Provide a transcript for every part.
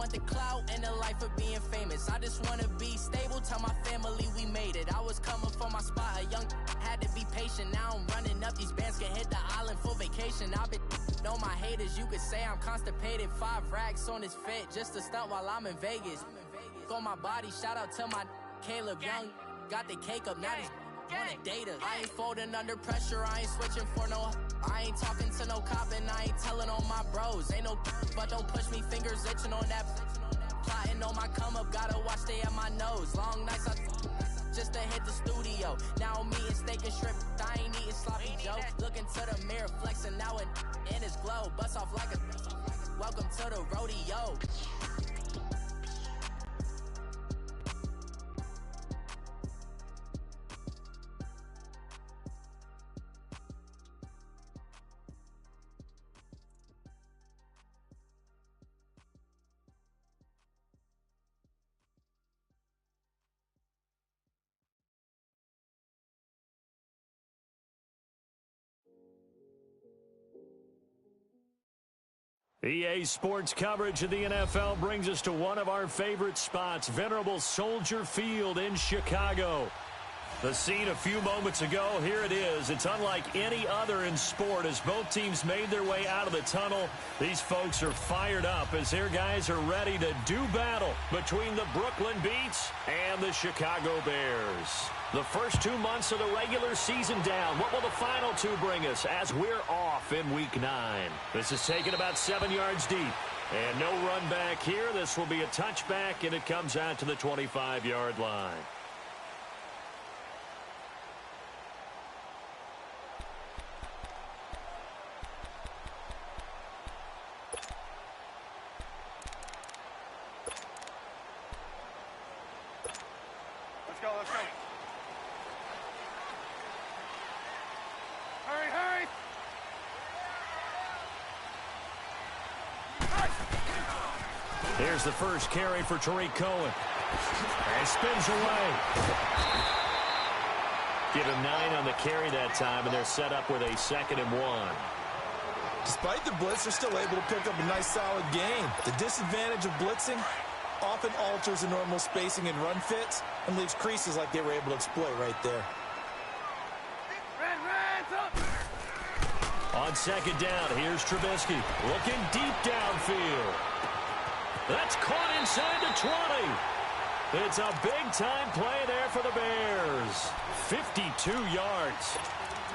want the clout and the life of being famous. I just want to be stable, tell my family we made it. I was coming for my spot, a young had to be patient. Now I'm running up, these bands can hit the island for vacation. I've been on my haters, you could say I'm constipated. 5 racks on his fit, just to stunt while I'm in Vegas. On my body, shout out to my Caleb Young. Got the cake up, now he's wanna date us. I ain't folding under pressure, I ain't switching for no. I ain't talking to no cop and I ain't telling on my bros. Ain't no but don't push me, fingers itching on that. Plotting on my come up, gotta watch stay at my nose. Long nights I just to hit the studio. Now I'm eating steak and shrimp, I ain't eating sloppy joe. Looking to the mirror, flexing now and in his glow. Bust off like a welcome to the rodeo. EA Sports coverage of the NFL brings us to one of our favorite spots, venerable Soldier Field in Chicago. The scene a few moments ago, here it is. It's unlike any other in sport as both teams made their way out of the tunnel. These folks are fired up as their guys are ready to do battle between the Brooklyn Beats and the Chicago Bears. The first 2 months of the regular season down. What will the final 2 bring us as we're off in Week 9? This is taken about 7 yards deep. And no run back here. This will be a touchback, and it comes out to the 25-yard line. Let's go. Hurry! Here's the first carry for Tariq Cohen. And spins away. Give him 9 on the carry that time, and they're set up with a 2nd and 1. Despite the blitz, they're still able to pick up a nice, solid gain. The disadvantage of blitzing often alters the normal spacing and run fits and leaves creases like they were able to exploit right there. On 2nd down, here's Trubisky looking deep downfield. That's caught inside the 20. It's a big-time play there for the Bears. 52 yards.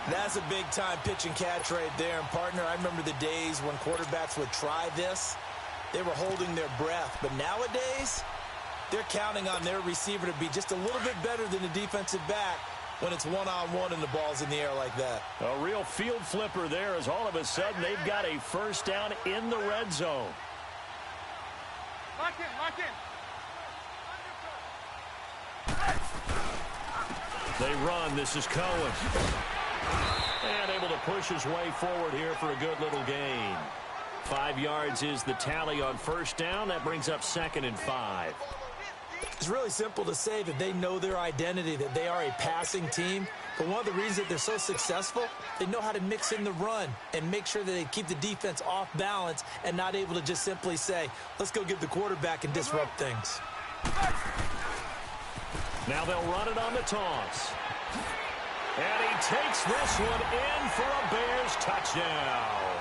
That's a big-time pitch and catch right there. And, partner, I remember the days when quarterbacks would try this. They were holding their breath. But nowadays, they're counting on their receiver to be just a little bit better than the defensive back when it's one-on-one and the ball's in the air like that. A real field flipper there as all of a sudden they've got a first down in the red zone. Lock in. They run. This is Cohen. And able to push his way forward here for a good little gain. 5 yards is the tally on first down. That brings up 2nd and 5. It's really simple to say that they know their identity, that they are a passing team. But one of the reasons that they're so successful, they know how to mix in the run and make sure that they keep the defense off balance and not able to just simply say, let's go get the quarterback and disrupt things. Now they'll run it on the toss. And he takes this one in for a Bears touchdown.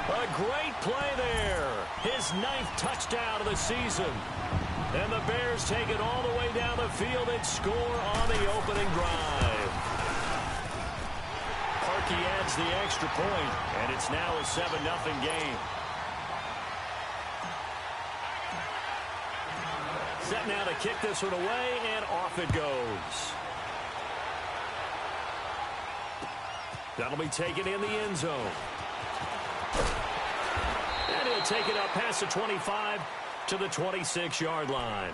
A great play there. His 9th touchdown of the season. And the Bears take it all the way down the field and score on the opening drive. Parkey adds the extra point, and it's now a 7-0 game. Set now to kick this one away, and off it goes. That'll be taken in the end zone. And he'll take it up past the 25 to the 26-yard line.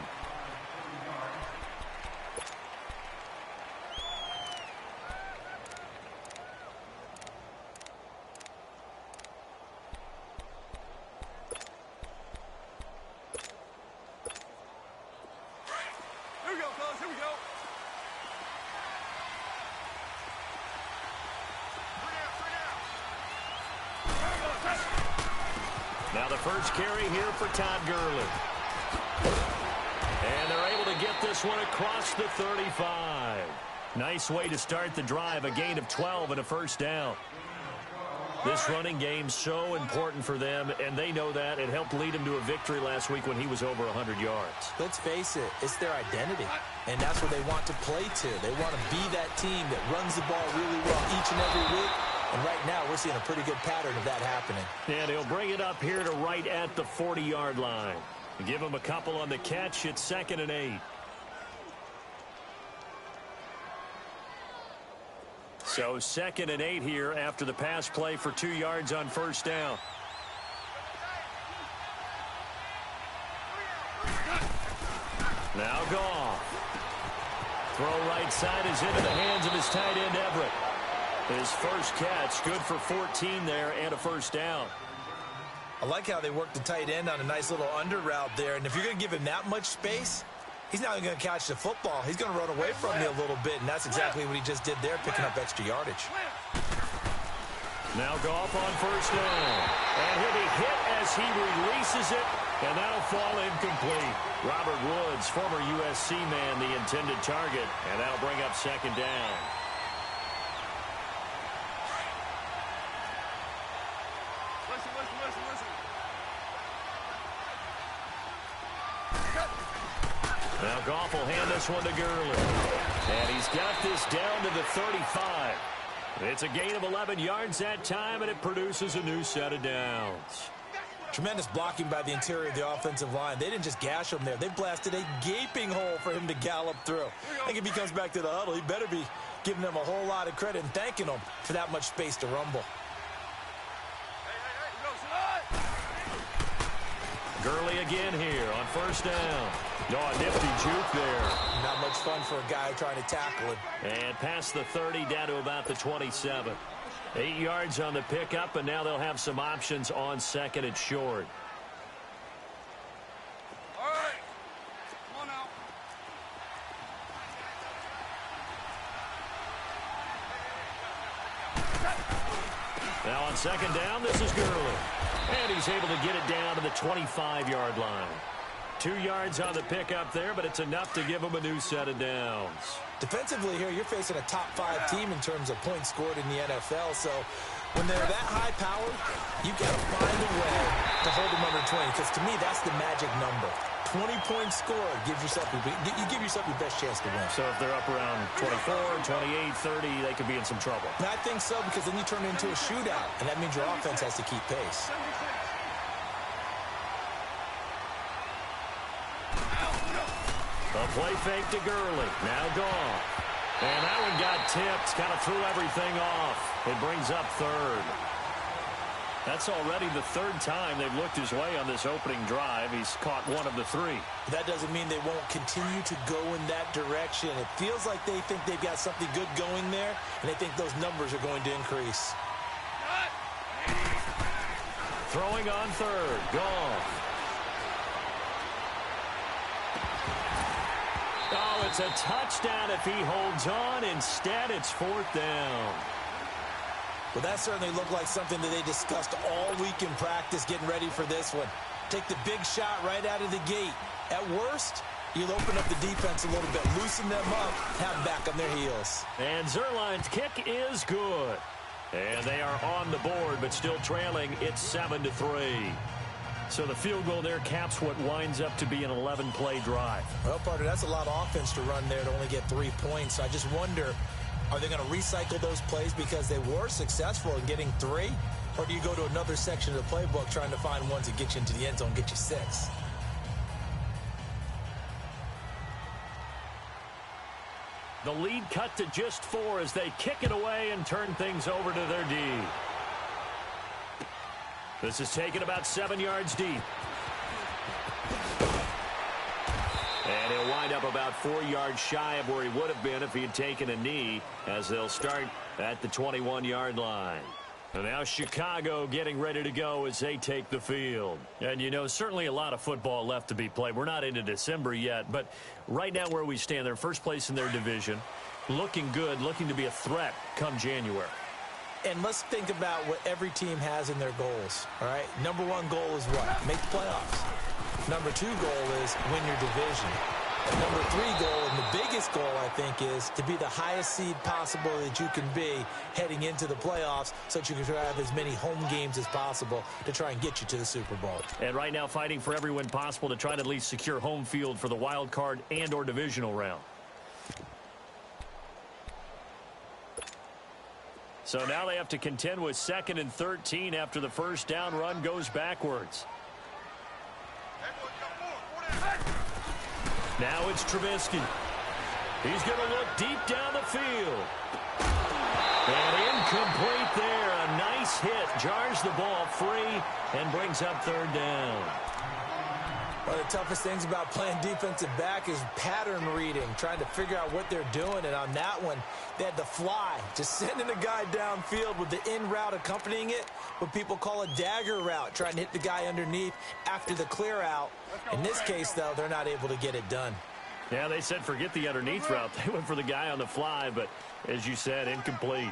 Here we go, fellas. Here we go. Now the first carry here for Todd Gurley. And they're able to get this one across the 35. Nice way to start the drive, a gain of 12 and a first down. This running game so important for them, and they know that. It helped lead him to a victory last week when he was over 100 yards. Let's face it, it's their identity, and that's what they want to play to. They want to be that team that runs the ball really well each and every week, and right now we're seeing a pretty good pattern of that happening. And he'll bring it up here to right at the 40-yard line. Give him a couple on the catch. It's 2nd and 8. So 2nd and 8 here after the pass play for 2 yards on first down. Now Goff. Throw right side is into the hands of his tight end Everett. His first catch, good for 14 there and a first down. I like how they work the tight end on a nice little under route there, and if you're going to give him that much space, he's not going to catch the football. He's going to run away from you a little bit, and that's exactly what he just did there, picking up extra yardage. Now Goff on first down. And he'll be hit as he releases it, and that'll fall incomplete. Robert Woods, former USC man, the intended target, and that'll bring up 2nd down. Listen. Now Goff will hand this one to Gurley. And he's got this down to the 35. It's a gain of 11 yards that time, and it produces a new set of downs. Tremendous blocking by the interior of the offensive line. They didn't just gash him there. They blasted a gaping hole for him to gallop through. I think if he comes back to the huddle, he better be giving them a whole lot of credit and thanking them for that much space to rumble. Gurley again here on first down. Oh, a nifty juke there. Not much fun for a guy trying to tackle him. And past the 30 down to about the 27. 8 yards on the pickup, and now they'll have some options on 2nd and short. All right. Come on now. Now on 2nd down, this is Gurley. And he's able to get it down to the 25-yard line. 2 yards on the pickup there, but it's enough to give him a new set of downs. Defensively here, you're facing a top 5 team in terms of points scored in the NFL. So when they're that high powered, you've got to find a way to hold them under 20. Because to me, that's the magic number. 20 points scored gives yourself you give yourself your best chance to win. So if they're up around 24, 28, 30, they could be in some trouble. And I think so, because then you turn it into a shootout, and that means your offense has to keep pace. A play fake to Gurley. Now Goff. And that one got tipped. Kind of threw everything off. It brings up 3rd. That's already the 3rd time they've looked his way on this opening drive. He's caught 1 of the 3. That doesn't mean they won't continue to go in that direction. It feels like they think they've got something good going there, and they think those numbers are going to increase. Throwing on 3rd. Goff. Oh, it's a touchdown if he holds on. Instead, it's 4th down. Well, that certainly looked like something that they discussed all week in practice getting ready for this one. Take the big shot right out of the gate. At worst, you'll open up the defense a little bit, loosen them up, have them back on their heels. And Zerline's kick is good. And they are on the board, but still trailing. It's 7-3. So the field goal there caps what winds up to be an 11-play drive. Well, partner, that's a lot of offense to run there to only get 3 points. So I just wonder, are they going to recycle those plays because they were successful in getting 3? Or do you go to another section of the playbook trying to find ones that get you into the end zone, get you 6? The lead cut to just 4 as they kick it away and turn things over to their D. This is taken about 7 yards deep. And he'll wind up about 4 yards shy of where he would have been if he had taken a knee, as they'll start at the 21-yard line. And now Chicago getting ready to go as they take the field. And, you know, certainly a lot of football left to be played. We're not into December yet, but right now where we stand, they're first place in their division, looking good, looking to be a threat come January. And let's think about what every team has in their goals, all right? Number one goal is what? Make the playoffs. Number two goal is win your division. And number three goal, and the biggest goal, I think, is to be the highest seed possible that you can be heading into the playoffs so that you can try to have as many home games as possible to try and get you to the Super Bowl. And right now fighting for every win possible to try to at least secure home field for the wild card and or divisional round. So now they have to contend with 2nd and 13 after the first down run goes backwards. Now it's Trubisky. He's going to look deep down the field. And incomplete there. A nice hit. Jars the ball free and brings up 3rd down. One of the toughest things about playing defensive back is pattern reading, trying to figure out what they're doing. And on that one, they had to fly, just sending a guy downfield with the in route accompanying it, what people call a dagger route, trying to hit the guy underneath after the clear out. In this case, though, they're not able to get it done. Yeah, they said forget the underneath route. They went for the guy on the fly, but as you said, incomplete.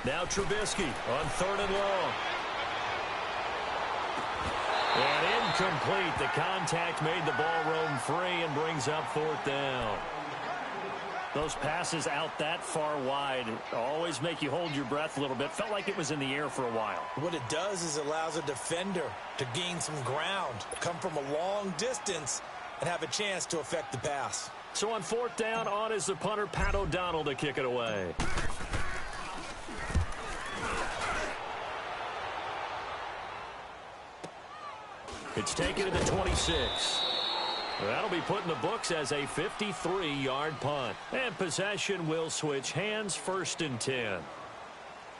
Now Trubisky on 3rd and long. And incomplete. The contact made the ball roam free and brings up 4th down. Those passes out that far wide always make you hold your breath a little bit. Felt like it was in the air for a while. What it does is allows a defender to gain some ground, come from a long distance, and have a chance to affect the pass. So on 4th down, on is the punter, Pat O'Donnell, to kick it away. It's taken to the 26. That'll be put in the books as a 53-yard punt. And possession will switch hands, 1st and 10.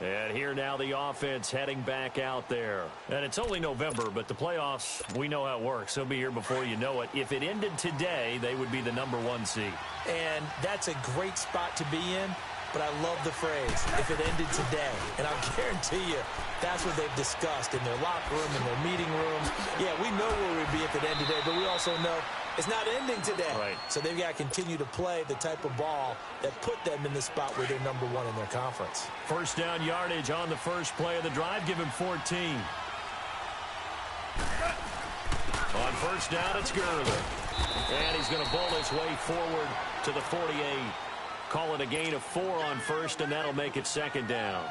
And here now the offense heading back out there. And it's only November, but the playoffs, we know how it works. They'll be here before you know it. If it ended today, they would be the number 1 seed. And that's a great spot to be in. But I love the phrase, if it ended today. And I'll guarantee you, that's what they've discussed in their locker room, in their meeting rooms. Yeah, we know where we'd be if it ended today, but we also know it's not ending today. Right. So they've got to continue to play the type of ball that put them in the spot where they're number 1 in their conference. 1st down yardage on the first play of the drive. Give him 14. On 1st down, it's Gurley. And he's going to bowl his way forward to the 48. Call it a gain of 4 on 1st, and that'll make it 2nd down.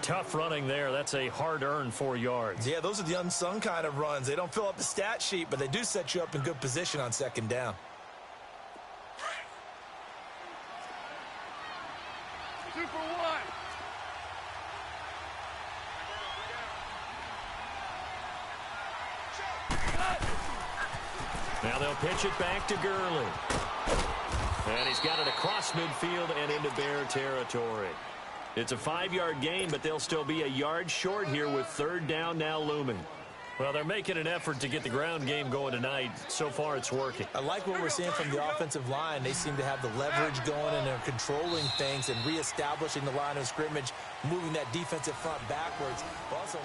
Tough running there. That's a hard-earned 4 yards. Yeah, those are the unsung kind of runs. They don't fill up the stat sheet, but they do set you up in good position on 2nd down. Super 1. Now they'll pitch it back to Gurley. And he's got it across midfield and into Bear territory. It's a 5-yard gain, but they'll still be a yard short here with 3rd down now looming. Well, they're making an effort to get the ground game going tonight. So far, it's working. I like what we're seeing from the offensive line. They seem to have the leverage going, and they're controlling things and reestablishing the line of scrimmage, moving that defensive front backwards. Also,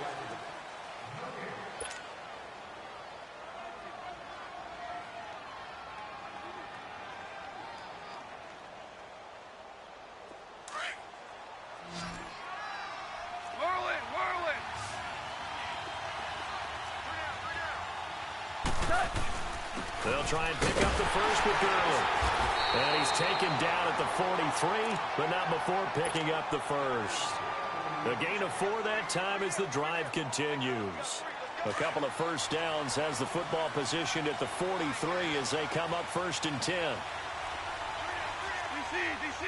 They'll try and pick up the first with Gurley. And he's taken down at the 43, but not before picking up the first. A gain of 4 that time as the drive continues. A couple of first downs has the football positioned at the 43 as they come up 1st and 10. DC.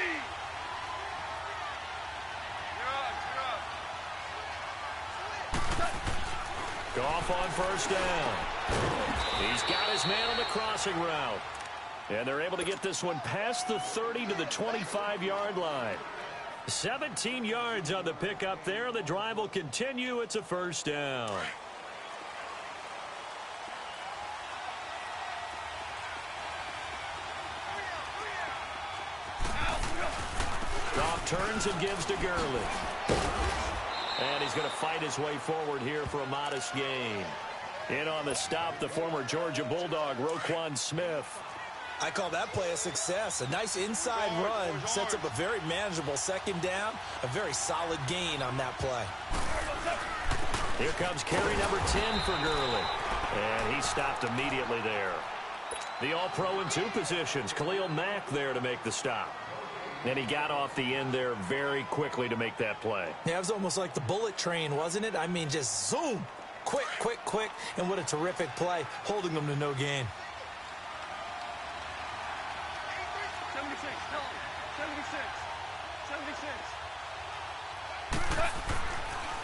Goff on 1st down. He's got his man on the crossing route. And they're able to get this one past the 30 to the 25-yard line. 17 yards on the pickup there. The drive will continue. It's a 1st down. Goff turns and gives to Gurley. And he's going to fight his way forward here for a modest gain. In on the stop, the former Georgia Bulldog, Roquan Smith. I call that play a success. A nice inside run sets up a very manageable second down, a very solid gain on that play. Here comes carry number 10 for Gurley. And he stopped immediately there. The All-Pro in 2 positions. Khalil Mack there to make the stop. And he got off the end there very quickly to make that play. Yeah, it was almost like the bullet train, wasn't it? I mean, just zoom. Quick, quick, quick. And what a terrific play, holding them to no gain. 76, 76.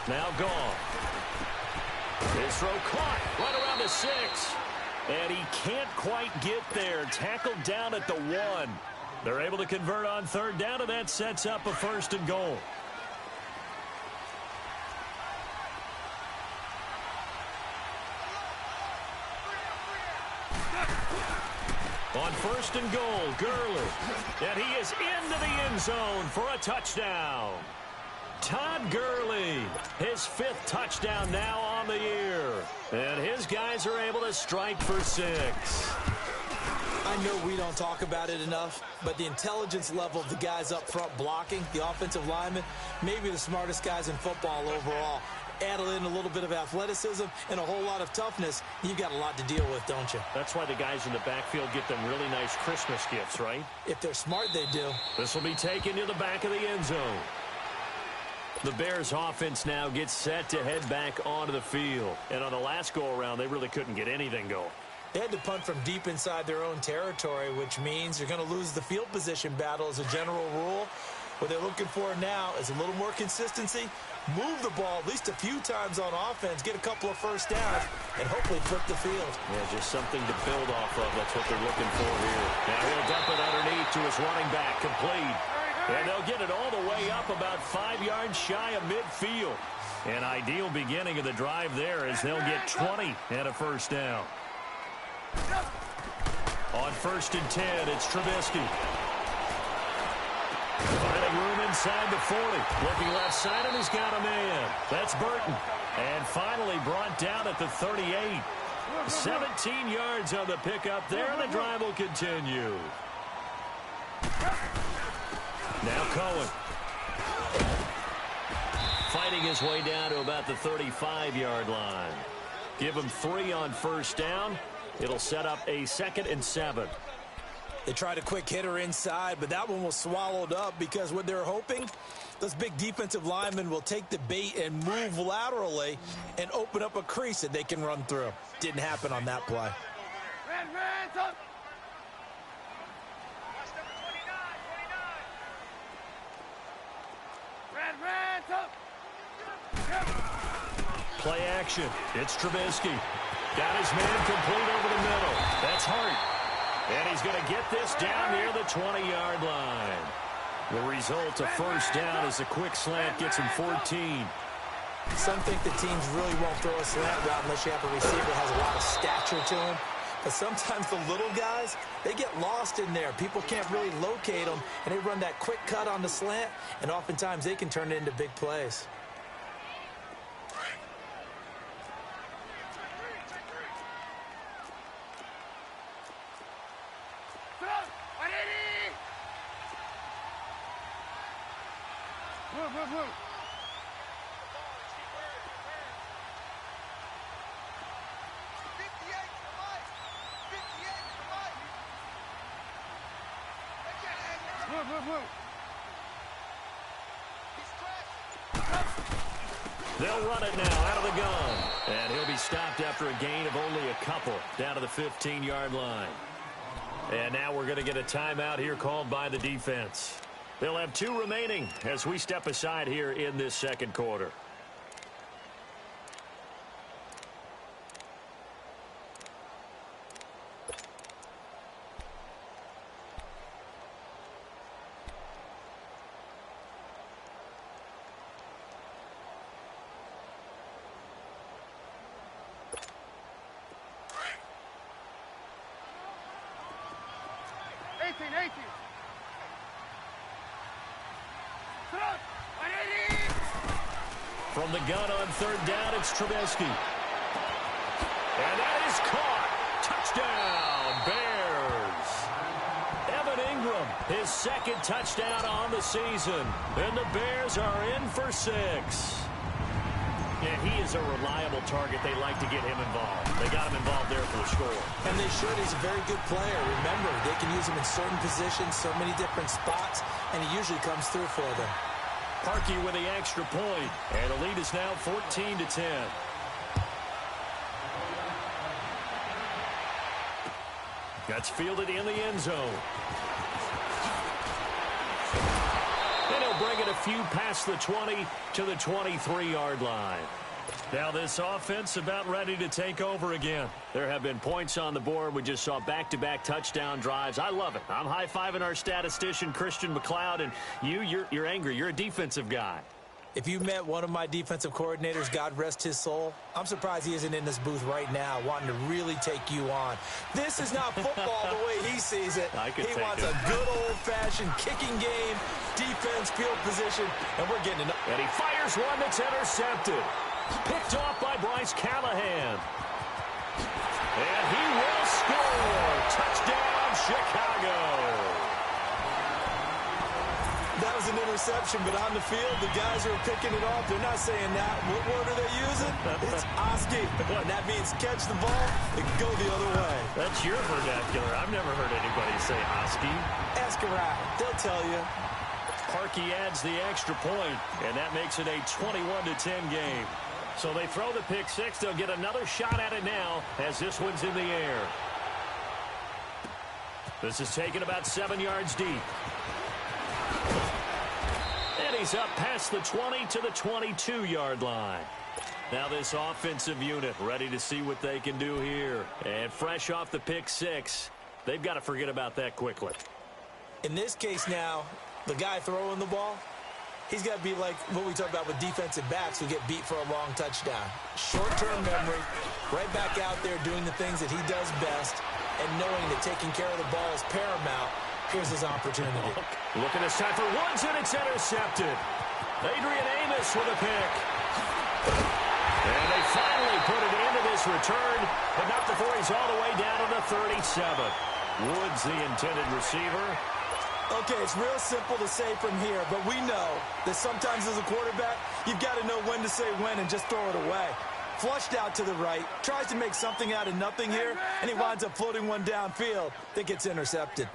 Now gone. His throw caught right around the 6. And he can't quite get there. Tackled down at the 1. They're able to convert on third down, and that sets up a 1st and goal. On 1st and goal, Gurley. And he is into the end zone for a touchdown. Todd Gurley, his 5th touchdown now on the year. And his guys are able to strike for 6. I know we don't talk about it enough, but the intelligence level of the guys up front blocking, the offensive linemen, maybe the smartest guys in football overall. Add in a little bit of athleticism and a whole lot of toughness, you've got a lot to deal with, don't you? That's why the guys in the backfield get them really nice Christmas gifts, right? If they're smart, they do. This will be taken to the back of the end zone. The Bears offense now gets set to head back onto the field. And on the last go-around, they really couldn't get anything going. They had to punt from deep inside their own territory, which means you're going to lose the field position battle as a general rule. What they're looking for now is a little more consistency, move the ball at least a few times on offense, get a couple of first downs, and hopefully flip the field. Yeah, just something to build off of. That's what they're looking for here. Now he'll dump it underneath to his running back, complete. And they'll get it all the way up about 5 yards shy of midfield. An ideal beginning of the drive there as they'll get 20 and a first down. On 1st and 10, it's Trubisky. Finding room inside the 40. Looking left side, and he's got a man. That's Burton. And finally brought down at the 38. 17 yards on the pickup there, and the drive will continue. Now Cohen. Fighting his way down to about the 35-yard line. Give him 3 on first down. It'll set up a 2nd and 7. They tried a quick hitter inside, but that one was swallowed up because what they're hoping, those big defensive linemen will take the bait and move laterally and open up a crease that they can run through. Didn't happen on that play. Play action. It's Trubisky. Got his man complete over the middle. That's Hart. And he's going to get this down near the 20-yard line. The result, a first down as a quick slant gets him 14. Some think the teams really won't throw a slant route unless you have a receiver that has a lot of stature to him. But sometimes the little guys, they get lost in there. People can't really locate them, and they run that quick cut on the slant, and oftentimes they can turn it into big plays. They'll run it now out of the gun. And he'll be stopped after a gain of only a couple down to the 15-yard line. And now we're going to get a timeout here called by the defense. They'll have 2 remaining as we step aside here in this second quarter. From the gun on third down, it's Trubisky. And that is caught. Touchdown, Bears. his second touchdown on the season. And the Bears are in for 6. Yeah, he is a reliable target. They like to get him involved. They got him involved there for the score. And they should. He's a very good player. Remember, they can use him in certain positions, so many different spots, and he usually comes through for them. Parkey with the extra point, and the lead is now 14-10. That's fielded in the end zone. And he'll bring it a few past the 20 to the 23-yard line. Now this offense about ready to take over again. There have been points on the board. We just saw back-to-back touchdown drives. I love it. I'm high-fiving our statistician, Christian McLeod, and you're angry. You're a defensive guy. If you met one of my defensive coordinators, God rest his soul, I'm surprised he isn't in this booth right now wanting to really take you on. This is not football the way he sees it. He wants a good old-fashioned kicking game, defense, field position, and we're getting it. And he fires one that's intercepted. Picked off by Bryce Callahan. And he will score. Touchdown, Chicago. That was an interception, but on the field, the guys who are picking it off, they're not saying that. What word are they using? It's Oski. And that means catch the ball and go the other way. That's your vernacular. I've never heard anybody say Oski. Ask around. They'll tell you. Parkey adds the extra point, and that makes it a 21-10 game. So they throw the pick six. They'll get another shot at it now as this one's in the air. This is taken about 7 yards deep. And he's up past the 20 to the 22-yard line. Now this offensive unit ready to see what they can do here. And fresh off the pick six, they've got to forget about that quickly. In this case now, the guy throwing the ball, he's got to be like what we talk about with defensive backs who get beat for a long touchdown. Short-term memory, right back out there doing the things that he does best, and knowing that taking care of the ball is paramount. Here's his opportunity. Looking this time for Woods, and it's intercepted. Adrian Amos with a pick. And they finally put it into this return, but not before he's all the way down to the 37. Woods, the intended receiver. Okay, it's real simple to say from here, but we know that sometimes as a quarterback, you've got to know when to say when and just throw it away. Flushed out to the right, tries to make something out of nothing here, and he winds up floating one downfield that gets intercepted.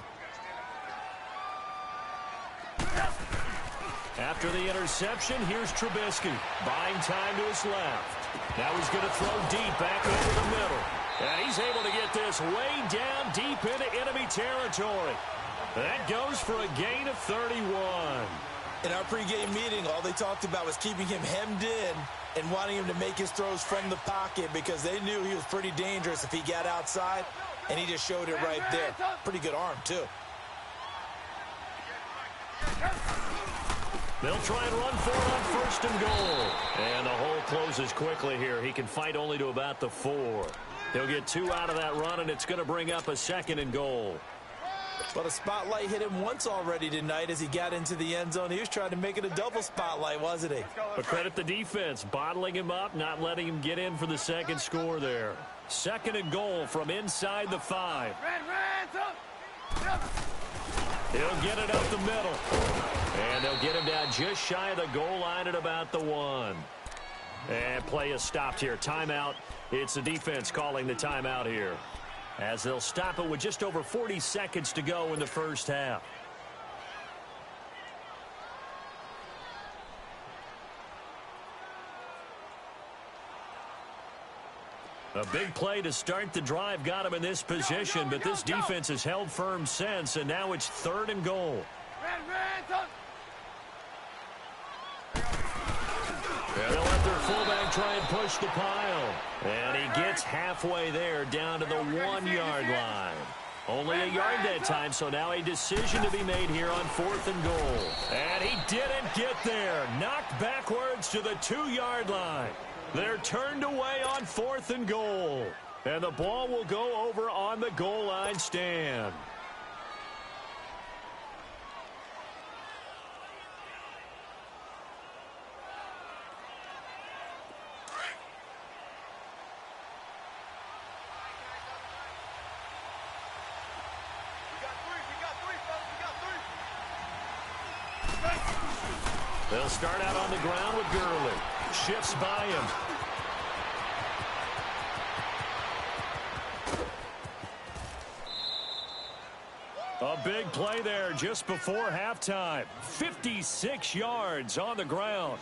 After the interception, here's Trubisky, buying time to his left. Now he's going to throw deep back over the middle. And he's able to get this way down deep into enemy territory. That goes for a gain of 31. In our pregame meeting, all they talked about was keeping him hemmed in and wanting him to make his throws from the pocket because they knew he was pretty dangerous if he got outside, and he just showed it right there. Pretty good arm, too. They'll try and run for it on first and goal. And the hole closes quickly here. He can fight only to about the 4. He'll get 2 out of that run, and it's going to bring up a second and goal. Well, the spotlight hit him once already tonight as he got into the end zone. He was trying to make it a double spotlight, wasn't he? But credit the defense, bottling him up, not letting him get in for the second score there. Second and goal from inside the 5. He'll get it up the middle. And they'll get him down just shy of the goal line at about the 1. And play is stopped here. Timeout. It's the defense calling the timeout here, as they'll stop it with just over 40 seconds to go in the first half. A big play to start the drive got him in this position, but this defense has held firm since, and now it's third and goal. They'll let their fullback try and push the pile. And he gets halfway there down to the 1-yard line. Only a yard that time, so now a decision to be made here on fourth and goal. And he didn't get there. Knocked backwards to the 2-yard line. They're turned away on fourth and goal. And the ball will go over on the goal line stand. They'll start out on the ground with Gurley. Shifts by him. A big play there just before halftime. 56 yards on the ground.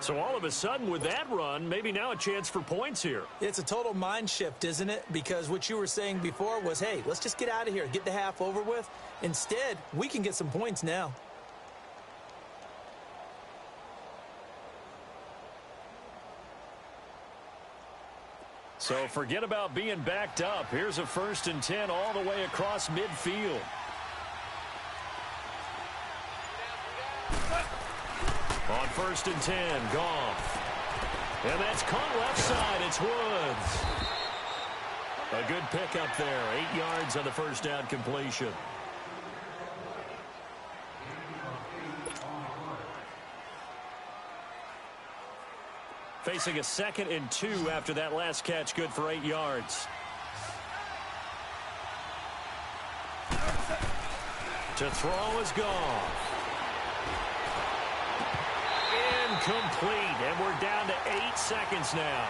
So all of a sudden with that run, maybe now a chance for points here. It's a total mind shift, isn't it? Because what you were saying before was, hey, let's just get out of here, get the half over with. Instead, we can get some points now. So forget about being backed up. Here's a 1st and 10 all the way across midfield. On 1st and 10, Goff. And that's caught left side. It's Woods. A good pickup there. 8 yards on the first down completion. Facing a 2nd and 2 after that last catch. Good for 8 yards. To throw is Goff. Incomplete, and we're down to 8 seconds now.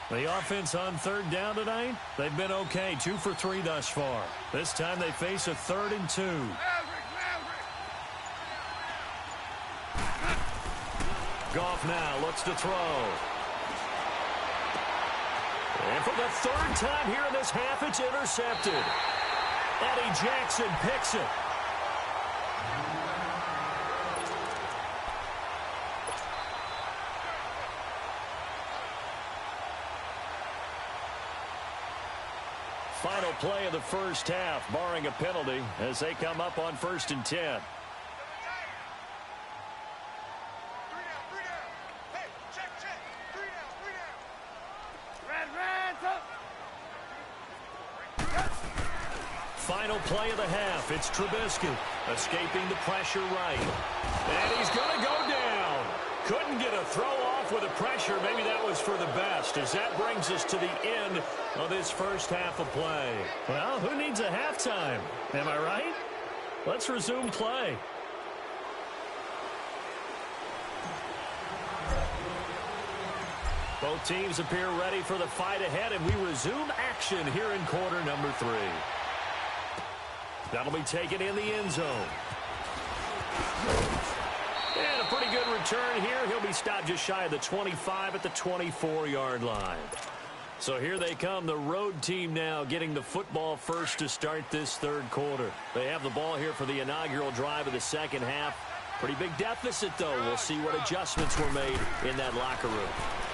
The offense on 3rd down tonight, they've been okay. 2 for 3 thus far. This time they face a 3rd and 2. Goff now looks to throw. And for the 3rd time here in this half, it's intercepted. Eddie Jackson picks it. Final play of the first half, barring a penalty, as they come up on 1st and 10. Hey, check. 3 down. Final play of the half. It's Trubisky escaping the pressure right. And he's going to go down. Couldn't get a throw off with the pressure. Maybe that was for the best, as that brings us to the end of this first half of play. Well, who needs a halftime? Am I right? Let's resume play. Both teams appear ready for the fight ahead, and we resume action here in quarter number 3. That'll be taken in the end zone. And a pretty good return here. He'll be stopped just shy of the 25 at the 24-yard line. So here they come, the road team now getting the football first to start this 3rd quarter. They have the ball here for the inaugural drive of the second half. Pretty big deficit, though. We'll see what adjustments were made in that locker room.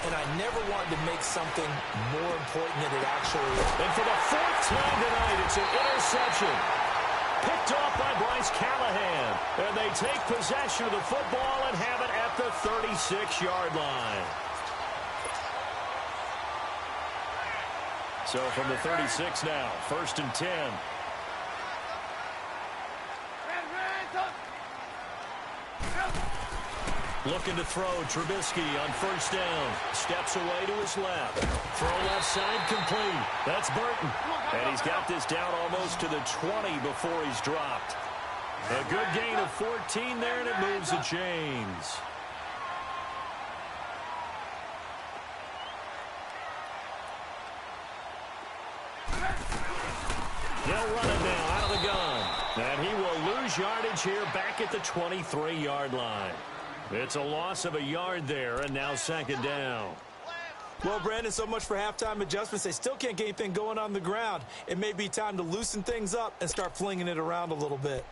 And I never wanted to make something more important than it actually is. And for the 4th time tonight, it's an interception. Picked off by Bryce Callahan. And they take possession of the football and have it at the 36-yard line. So from the 36 now, 1st and 10. Looking to throw, Trubisky on 1st down. Steps away to his left. Throw left side complete. That's Burton. And he's got this down almost to the 20 before he's dropped. A good gain of 14 there, and it moves the chains. They'll run it now out of the gun. And he will lose yardage here back at the 23-yard line. It's a loss of a yard there, and now 2nd down. Well, Brandon, so much for halftime adjustments. They still can't get anything going on the ground. It may be time to loosen things up and start flinging it around a little bit.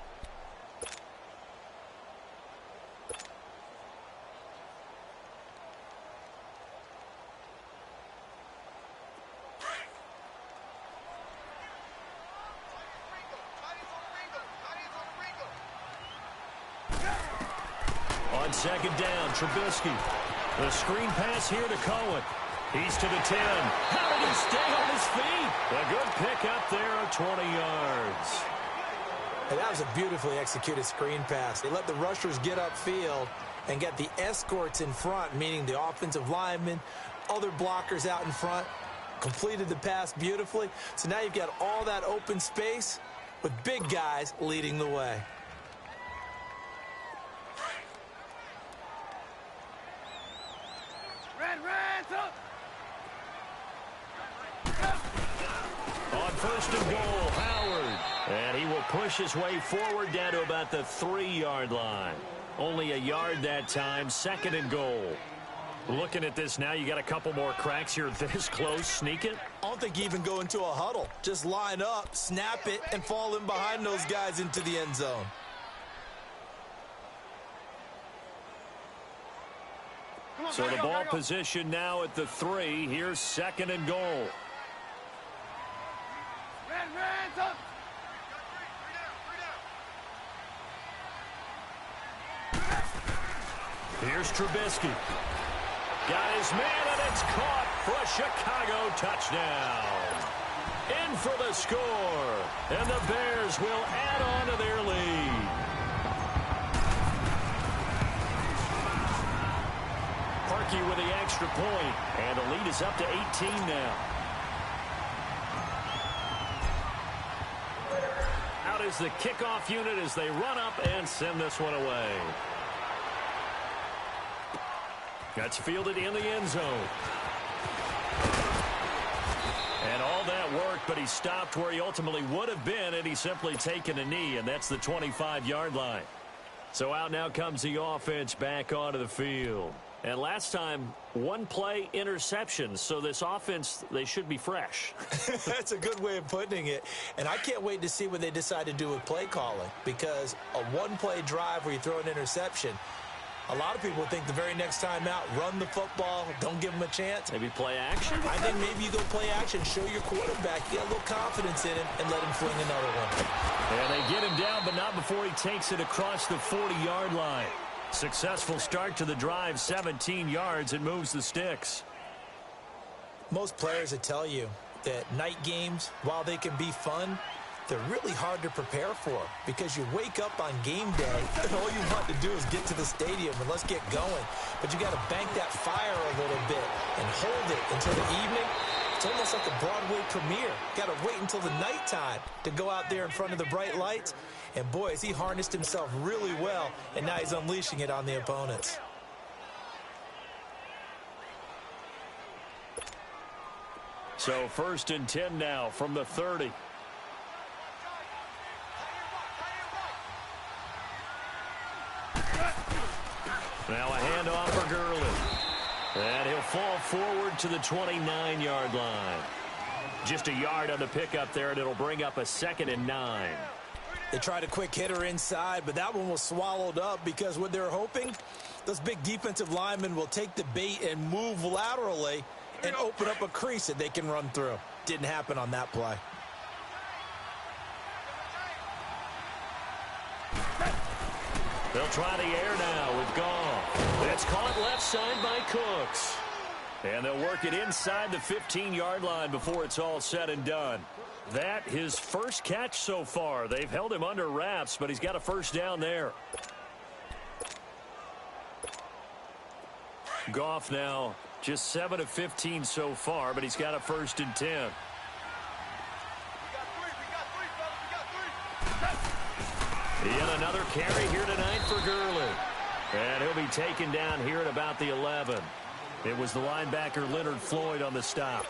On 2nd down, Trubisky. The screen pass here to Cohen. He's to the 10. How did he stay on his feet? A good pick up there of 20 yards. And that was a beautifully executed screen pass. They let the rushers get upfield and get the escorts in front, meaning the offensive linemen, other blockers out in front, completed the pass beautifully. So now you've got all that open space with big guys leading the way. On first and goal, Howard. And he will push his way forward down to about the 3-yard line. Only a yard that time, second and goal. Looking at this now, you got a couple more cracks here this close. Sneak it. I don't think you even go into a huddle. Just line up, snap it, and fall in behind those guys into the end zone. So the ball position now at the 3. Here's second and goal. Here's Trubisky. Got his man, and it's caught for a Chicago touchdown. In for the score, and the Bears will add on to their lead. Parkey with the extra point, and the lead is up to 18 now. Out is the kickoff unit as they run up and send this one away. That's fielded in the end zone. And all that work, but he stopped where he ultimately would have been, and he's simply taken a knee, and that's the 25-yard line. So out now comes the offense back onto the field. And last time, one play interception, so this offense, they should be fresh. That's a good way of putting it. And I can't wait to see what they decide to do with play calling, because a one-play drive where you throw an interception, a lot of people think the very next time out, run the football, don't give them a chance. Maybe play action? I think maybe you go play action, show your quarterback, get a little confidence in him, and let him fling another one. And they get him down, but not before he takes it across the 40-yard line. Successful start to the drive, 17 yards, and moves the sticks. Most players will tell you that night games, while they can be fun, they're really hard to prepare for because you wake up on game day and all you want to do is get to the stadium and let's get going. But you got to bank that fire a little bit and hold it until the evening. It's almost like a Broadway premiere. Got to wait until the nighttime to go out there in front of the bright lights. And boy, has he harnessed himself really well, and now he's unleashing it on the opponents. So first and 10 now from the 30. Now a handoff for Gurley. And he'll fall forward to the 29-yard line. Just a yard on the pickup there, and it'll bring up a 2nd and 9. They tried a quick hitter inside, but that one was swallowed up because what they're hoping, those big defensive linemen will take the bait and move laterally and open up a crease that they can run through. Didn't happen on that play. They'll try the air now with Goff. It's caught left side by Cooks. And they'll work it inside the 15-yard line before it's all said and done. That his first catch so far. They've held him under wraps, but he's got a first down there. Goff now just 7 of 15 so far, but he's got a 1st and 10. Yet another carry here tonight for Gurley. And he'll be taken down here at about the 11. It was the linebacker Leonard Floyd on the stop.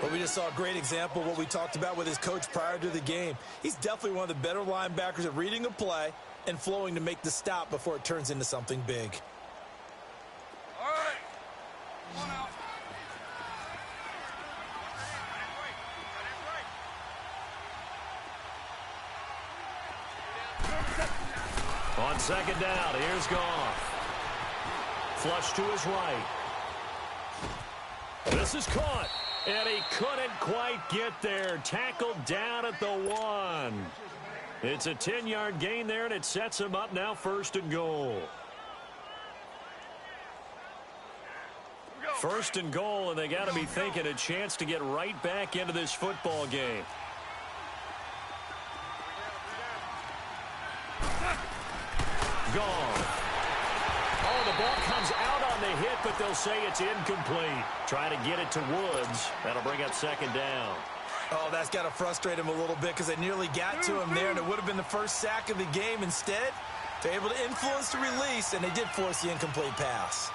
Well, we just saw a great example of what we talked about with his coach prior to the game. He's definitely one of the better linebackers at reading a play and flowing to make the stop before it turns into something big. All right. Come on out. On second down, here's Goff. Flush to his right. This is caught. And he couldn't quite get there. Tackled down at the 1. It's a 10-yard gain there, and it sets him up now 1st and goal. First and goal, and they got to be thinking a chance to get right back into this football game. Gone. Oh, the ball comes out on the hit, but they'll say it's incomplete. Trying to get it to Woods. That'll bring up second down. Oh, that's got to frustrate him a little bit because they nearly got to him there, and it would have been the first sack of the game. Instead, they're able to influence the release, and they did force the incomplete pass.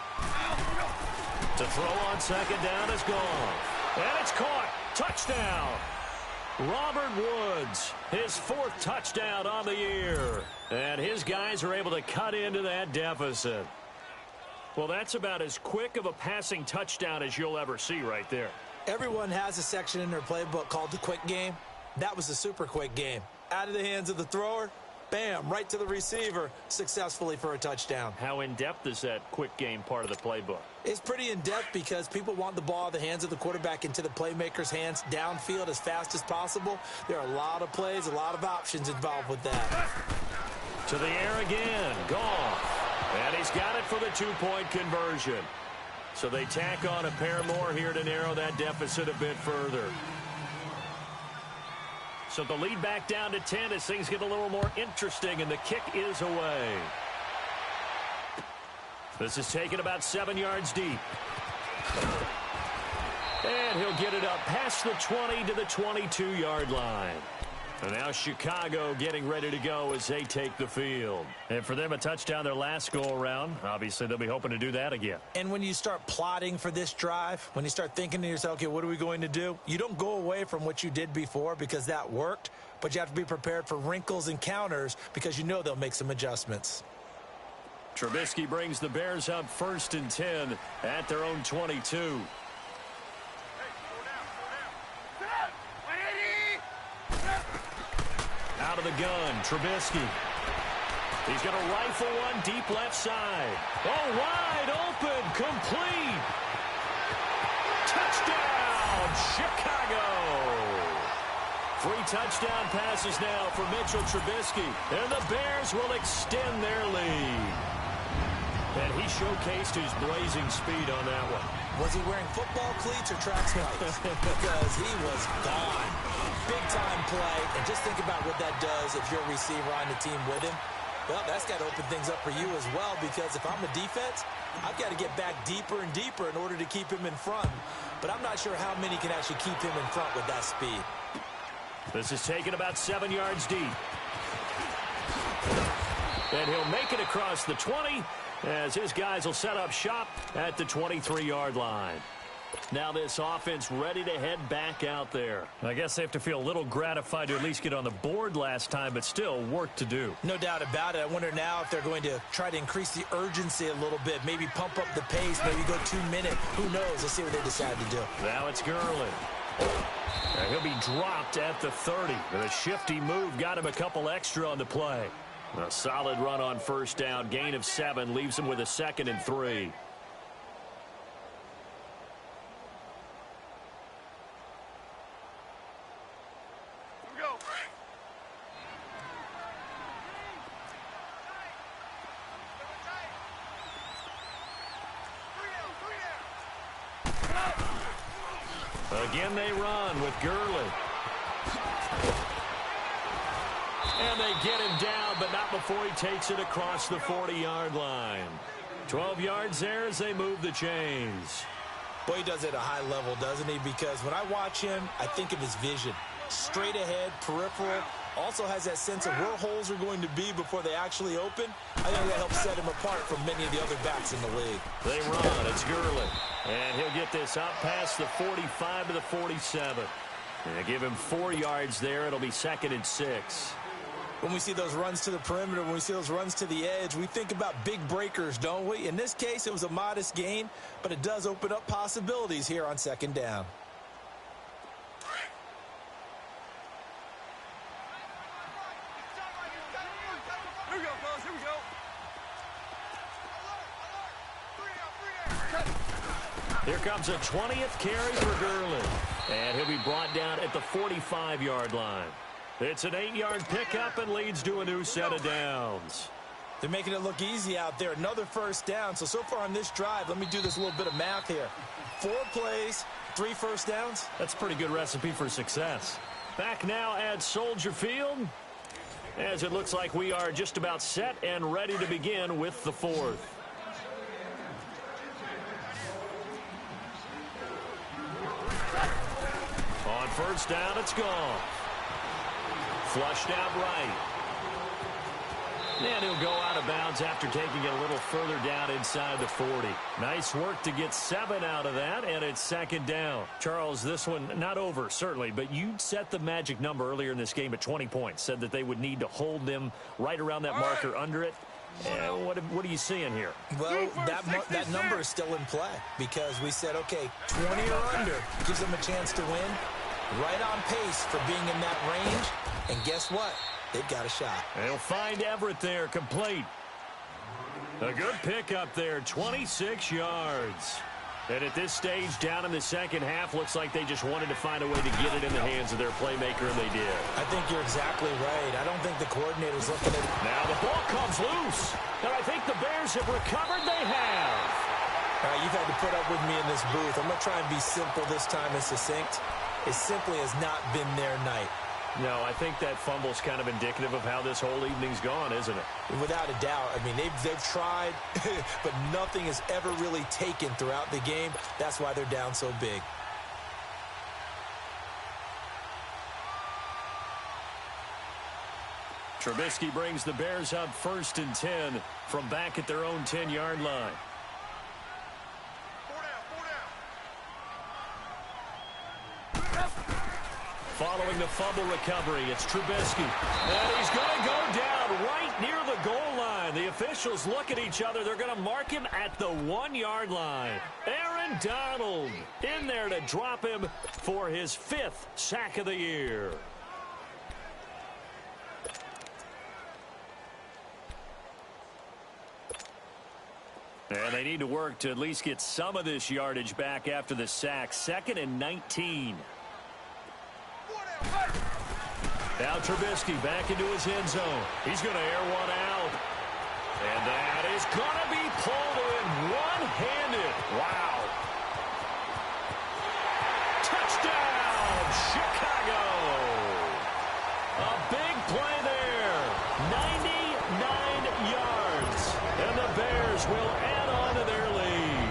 To throw on second down is gone. And it's caught. Touchdown. Robert Woods, his 4th touchdown on the year. And his guys are able to cut into that deficit. Well, that's about as quick of a passing touchdown as you'll ever see right there. Everyone has a section in their playbook called the quick game. That was the super quick game. Out of the hands of the thrower, bam, right to the receiver, successfully for a touchdown. How in-depth is that quick game part of the playbook? It's pretty in-depth because people want the ball out of the hands of the quarterback into the playmaker's hands downfield as fast as possible. There are a lot of plays, a lot of options involved with that. To the air again. Goff. And he's got it for the 2-point conversion. So they tack on a pair more here to narrow that deficit a bit further. So the lead back down to 10 as things get a little more interesting, and the kick is away. This is taken about 7 yards deep. And he'll get it up past the 20 to the 22-yard line. And now Chicago getting ready to go as they take the field. And for them, a touchdown their last go-around. Obviously, they'll be hoping to do that again. And when you start plotting for this drive, when you start thinking to yourself, okay, what are we going to do? You don't go away from what you did before because that worked, but you have to be prepared for wrinkles and counters because you know they'll make some adjustments. Trubisky brings the Bears up 1st and 10 at their own 22. Out of the gun, Trubisky. He's going to rifle one deep left side. Oh, wide open, complete. Touchdown, Chicago. 3 touchdown passes now for Mitchell Trubisky. And the Bears will extend their lead. And he showcased his blazing speed on that one. Was he wearing football cleats or track spikes? Because he was gone. Big-time play. And just think about what that does if you're a receiver on the team with him. Well, that's got to open things up for you as well, because if I'm a defense, I've got to get back deeper and deeper in order to keep him in front. But I'm not sure how many can actually keep him in front with that speed. This is taken about 7 yards deep. And he'll make it across the 20 as his guys will set up shop at the 23-yard line. Now this offense ready to head back out there. I guess they have to feel a little gratified to at least get on the board last time, but still work to do. No doubt about it. I wonder now if they're going to try to increase the urgency a little bit, maybe pump up the pace, maybe go 2 minutes. Who knows? Let's see what they decide to do. Now it's Gurley. And he'll be dropped at the 30. And a shifty move got him a couple extra on the play. A solid run on first down. Gain of 7 leaves him with a 2nd and 3. Again they run with Gurley. And they get him down, but not before he takes it across the 40-yard line. 12 yards there as they move the chains. Boy, he does it at a high level, doesn't he? Because when I watch him, I think of his vision. Straight ahead, peripheral. Also has that sense of where holes are going to be before they actually open. I think that helps set him apart from many of the other backs in the league. They run. It's Gurley. And he'll get this up past the 45 to the 47. And they give him 4 yards there. It'll be 2nd and 6. When we see those runs to the perimeter, when we see those runs to the edge, we think about big breakers, don't we? In this case, it was a modest gain, but it does open up possibilities here on 2nd down. Here we go, fellas. Here we go. Here comes a 20th carry for Gurley. And he'll be brought down at the 45-yard line. It's an 8-yard pickup and leads to a new set of downs. They're making it look easy out there. Another first down. So far on this drive, let me do this little bit of math here. 4 plays, 3 first downs. That's a pretty good recipe for success. Back now at Soldier Field, as it looks like we are just about set and ready to begin with the 4th. On first down, it's gone. Flushed out right. And he'll go out of bounds after taking it a little further down inside the 40. Nice work to get 7 out of that, and it's second down. Charles, this one not over, certainly, but you set the magic number earlier in this game at 20 points. Said that they would need to hold them right around that marker under it. What are you seeing here? Well, that number is still in play because we said, okay, 20 or under gives them a chance to win. Right on pace for being in that range. And guess what? They've got a shot. They'll find Everett there, complete. A good pickup there, 26 yards. And at this stage, down in the second half, looks like they just wanted to find a way to get it in the hands of their playmaker, and they did. I think you're exactly right. I don't think the coordinator's looking at it. Now the ball comes loose. And I think the Bears have recovered. They have. All right, you've had to put up with me in this booth. I'm going to try and be simple this time and succinct. It simply has not been their night. No, I think that fumble's kind of indicative of how this whole evening's gone, isn't it? Without a doubt. I mean, they've tried, but nothing has ever really taken throughout the game. That's why they're down so big. Trubisky brings the Bears up 1st and 10 from back at their own 10-yard line. Following the fumble recovery, it's Trubisky. And he's going to go down right near the goal line. The officials look at each other. They're going to mark him at the 1-yard line. Aaron Donald in there to drop him for his 5th sack of the year. And they need to work to at least get some of this yardage back after the sack. 2nd and 19. Now Trubisky back into his end zone. He's going to air one out. And that is going to be pulled in one-handed. Wow. Touchdown, Chicago. A big play there. 99 yards. And the Bears will add on to their lead.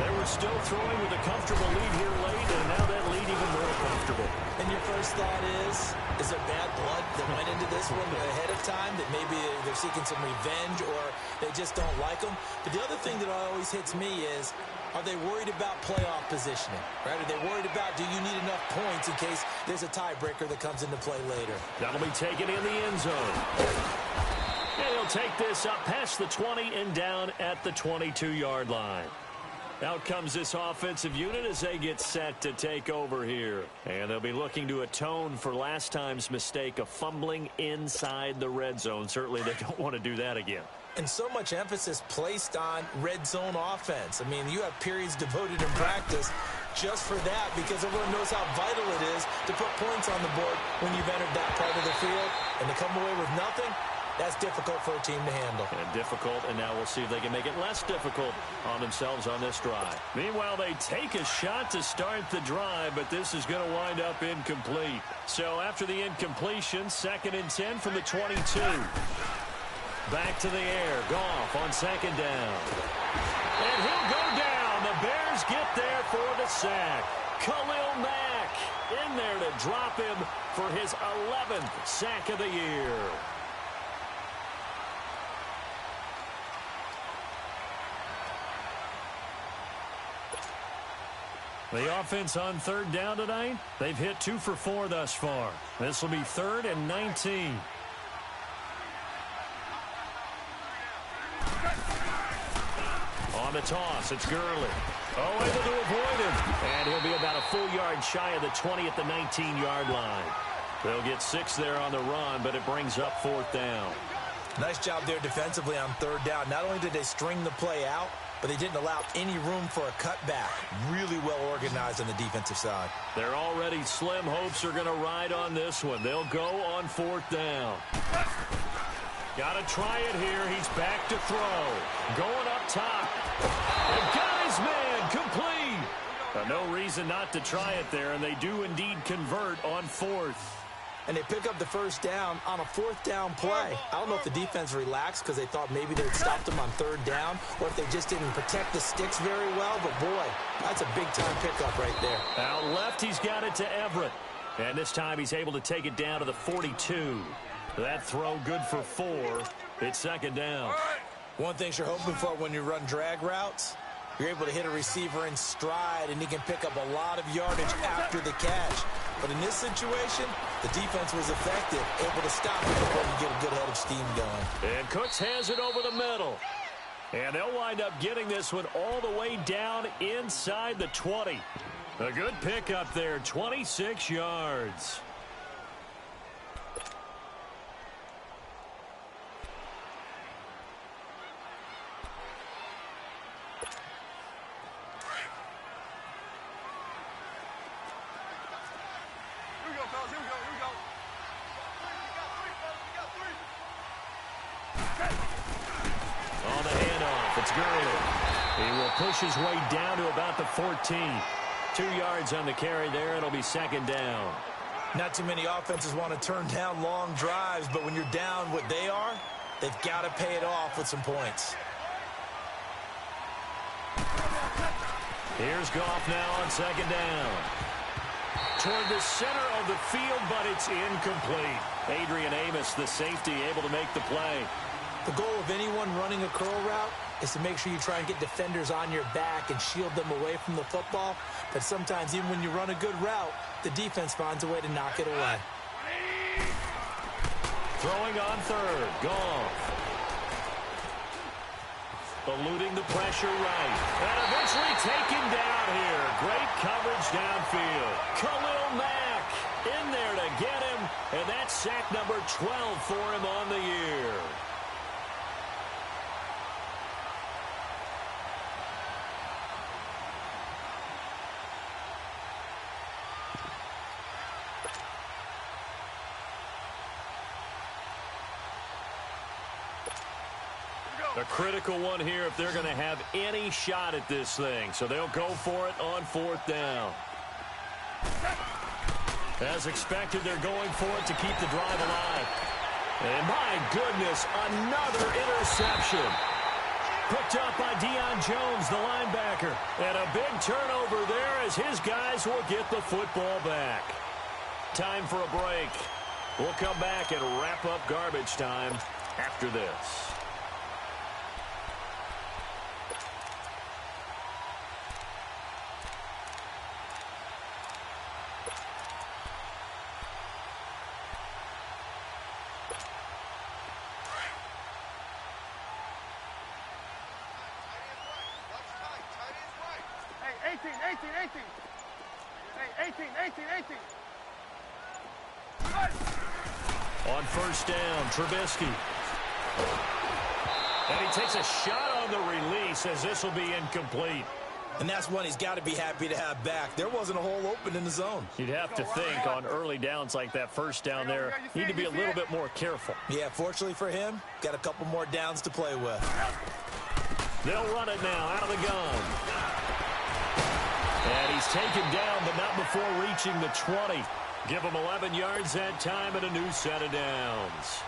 They were still throwing with a comfortable lead here late, and now that lead even more comfortable. And your first thought is there bad blood that went into this one ahead of time, that maybe they're seeking some revenge or they just don't like them? But the other thing that always hits me is, are they worried about playoff positioning? Right? Are they worried about, do you need enough points in case there's a tiebreaker that comes into play later? That'll be taken in the end zone. And he'll take this up past the 20 and down at the 22-yard line. Out comes this offensive unit as they get set to take over here. And they'll be looking to atone for last time's mistake of fumbling inside the red zone. Certainly they don't want to do that again. And so much emphasis placed on red zone offense. I mean, you have periods devoted in practice just for that because everyone knows how vital it is to put points on the board when you've entered that part of the field. And to come away with nothing, that's difficult for a team to handle. And difficult, and now we'll see if they can make it less difficult on themselves on this drive. Meanwhile, they take a shot to start the drive, but this is going to wind up incomplete. So after the incompletion, 2nd and 10 from the 22. Back to the air. Goff on 2nd down. And he'll go down. The Bears get there for the sack. Khalil Mack in there to drop him for his 11th sack of the year. The offense on 3rd down tonight, they've hit 2 for 4 thus far. This will be 3rd and 19. On the toss, it's Gurley. Oh, able to avoid him. And he'll be about a full yard shy of the 20 at the 19-yard line. They'll get 6 there on the run, but it brings up 4th down. Nice job there defensively on 3rd down. Not only did they string the play out, but they didn't allow any room for a cutback. Really well organized on the defensive side. Their already slim hopes are going to ride on this one. They'll go on 4th down. Got to try it here. He's back to throw. Going up top. And got his man complete. No reason not to try it there, and they do indeed convert on fourth. And they pick up the first down on a fourth down play. I don't know if the defense relaxed because they thought maybe they'd stopped them on third down, or if they just didn't protect the sticks very well. But, boy, that's a big-time pickup right there. Out left, he's got it to Everett. And this time he's able to take it down to the 42. That throw good for 4. It's second down. One thing you're hoping for when you run drag routes, you're able to hit a receiver in stride, and he can pick up a lot of yardage after the catch. But in this situation, the defense was effective, able to stop it before you get a good head of steam going. And Cooks has it over the middle. And they'll wind up getting this one all the way down inside the 20. A good pickup there, 26 yards. Push his way down to about the 14. 2 yards on the carry there. It'll be second down. Not too many offenses want to turn down long drives, but when you're down what they are, they've got to pay it off with some points. Here's Goff now on second down. Toward the center of the field, but it's incomplete. Adrian Amos, the safety, able to make the play. The goal of anyone running a curl route is to make sure you try and get defenders on your back and shield them away from the football. But sometimes even when you run a good route, the defense finds a way to knock it away. Throwing on third. Goff. Eluding the pressure right. And eventually taken down here. Great coverage downfield. Khalil Mack in there to get him. And that's sack number 12 for him on the year. A critical one here if they're going to have any shot at this thing. So they'll go for it on fourth down. As expected, they're going for it to keep the drive alive. And my goodness, another interception. Picked up by Deion Jones, the linebacker. And a big turnover there as his guys will get the football back. Time for a break. We'll come back and wrap up garbage time after this. On first down, Trubisky. And he takes a shot on the release as this will be incomplete. And that's one he's got to be happy to have back. There wasn't a hole open in the zone. You'd have to think on early downs like that first down there, need to be a little bit more careful. Yeah, fortunately for him, got a couple more downs to play with. They'll run it now out of the gun. And he's taken down, but not before reaching the 20. Give him 11 yards that time and a new set of downs.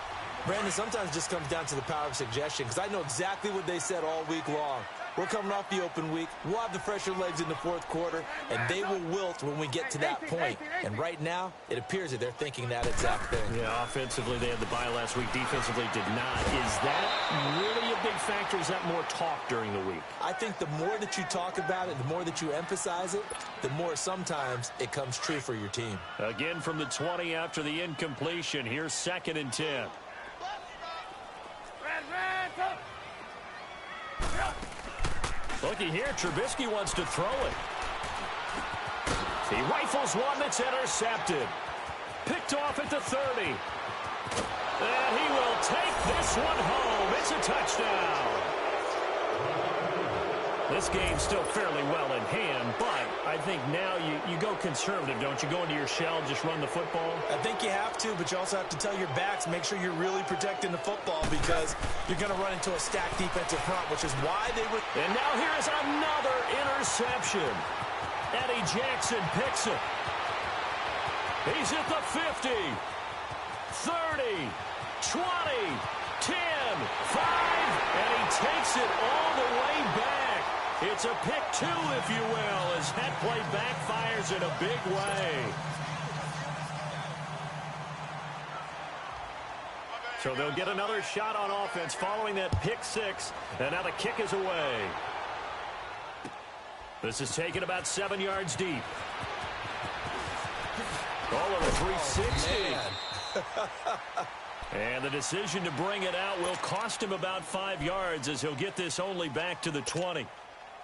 Brandon, sometimes it just comes down to the power of suggestion, because I know exactly what they said all week long. We're coming off the open week. We'll have the fresher legs in the fourth quarter, and they will wilt when we get to that point. And right now, it appears that they're thinking that exact thing. Yeah, offensively, they had the bye last week. Defensively, did not. Is that really a big factor? Is that more talk during the week? I think the more that you talk about it, the more that you emphasize it, the more sometimes it comes true for your team. Again from the 20 after the incompletion. Here's 2nd and 10. Looky here, Trubisky wants to throw it. He rifles one that's intercepted. Picked off at the 30. And he will take this one home. It's a touchdown. This game's still fairly well in hand, but I think now you go conservative, don't you? Go into your shell, just run the football? I think you have to, but you also have to tell your backs, make sure you're really protecting the football because you're going to run into a stacked defensive front, which is why they were... And now here is another interception. Eddie Jackson picks it. He's at the 50, 30, 20, 10, 5, and he takes it all the way back. It's a pick two, if you will, as that play backfires in a big way. So they'll get another shot on offense following that pick six, and now the kick is away. This is taken about 7 yards deep. All of a 360. And the decision to bring it out will cost him about 5 yards as he'll get this only back to the 20.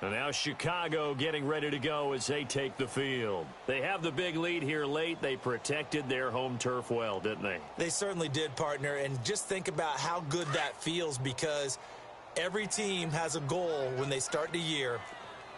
And now Chicago getting ready to go as they take the field. They have the big lead here late. They protected their home turf well, didn't they? They certainly did, partner. And just think about how good that feels because every team has a goal when they start the year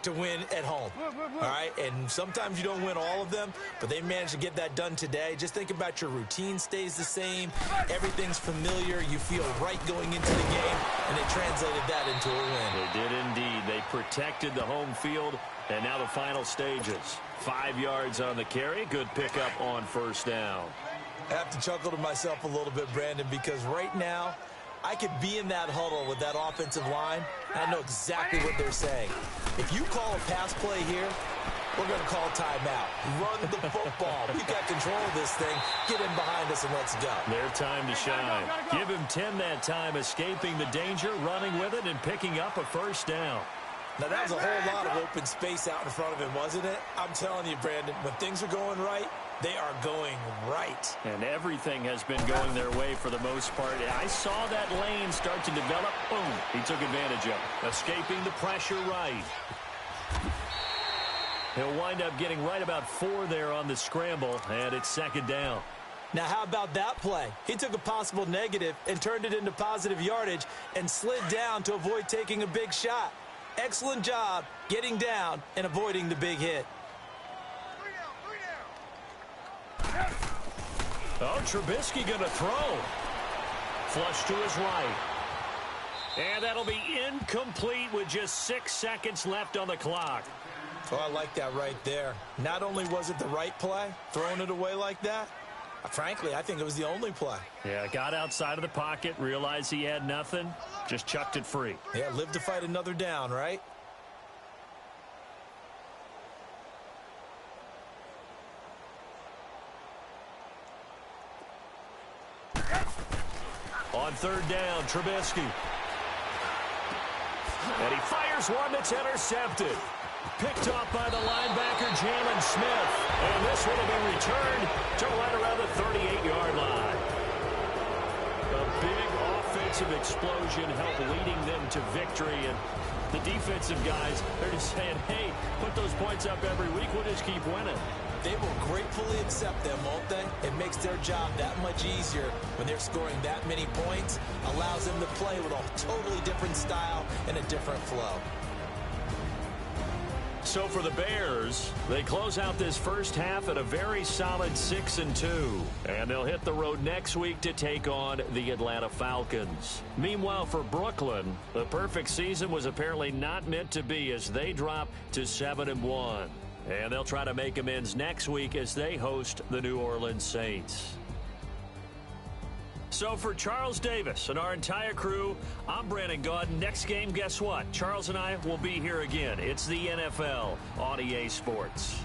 to win at home, all right? And sometimes you don't win all of them, but they managed to get that done today. Just think about your routine stays the same. Everything's familiar. You feel right going into the game, and they translated that into a win. They did indeed. They protected the home field, and now the final stages. 5 yards on the carry. Good pickup on first down. I have to chuckle to myself a little bit, Brandon, because right now, I could be in that huddle with that offensive line, and I know exactly what they're saying. If you call a pass play here, we're going to call timeout. Run the football. We've got control of this thing. Get in behind us and let's go. Their time to shine. Give him 10 that time, escaping the danger, running with it, and picking up a first down. Now, that was a whole lot of open space out in front of him, wasn't it? I'm telling you, Brandon, when things are going right, they are going right. And everything has been going their way for the most part. I saw that lane start to develop. Boom. He took advantage of it. Escaping the pressure right. He'll wind up getting right about 4 there on the scramble, and it's second down. Now, how about that play? He took a possible negative and turned it into positive yardage and slid down to avoid taking a big shot. Excellent job getting down and avoiding the big hit. Oh, Trubisky going to throw. Flush to his right. And that'll be incomplete with just 6 seconds left on the clock. Oh, I like that right there. Not only was it the right play, throwing it away like that, frankly, I think it was the only play. Yeah, got outside of the pocket, realized he had nothing, just chucked it free. Yeah, live to fight another down, right? On third down, Trubisky. And he fires one that's intercepted. Picked off by the linebacker, Jalen Smith. And this one will be returned to right around the 38-yard line. A big offensive explosion helped leading them to victory. And the defensive guys, they're just saying, hey, put those points up every week. We'll just keep winning. They will gratefully accept them, won't they? It makes their job that much easier when they're scoring that many points. Allows them to play with a totally different style and a different flow. So for the Bears, they close out this first half at a very solid 6-2. And they'll hit the road next week to take on the Atlanta Falcons. Meanwhile, for Brooklyn, the perfect season was apparently not meant to be as they drop to 7-1. And they'll try to make amends next week as they host the New Orleans Saints. So for Charles Davis and our entire crew, I'm Brandon Gaudin. Next game, guess what? Charles and I will be here again. It's the NFL on EA Sports.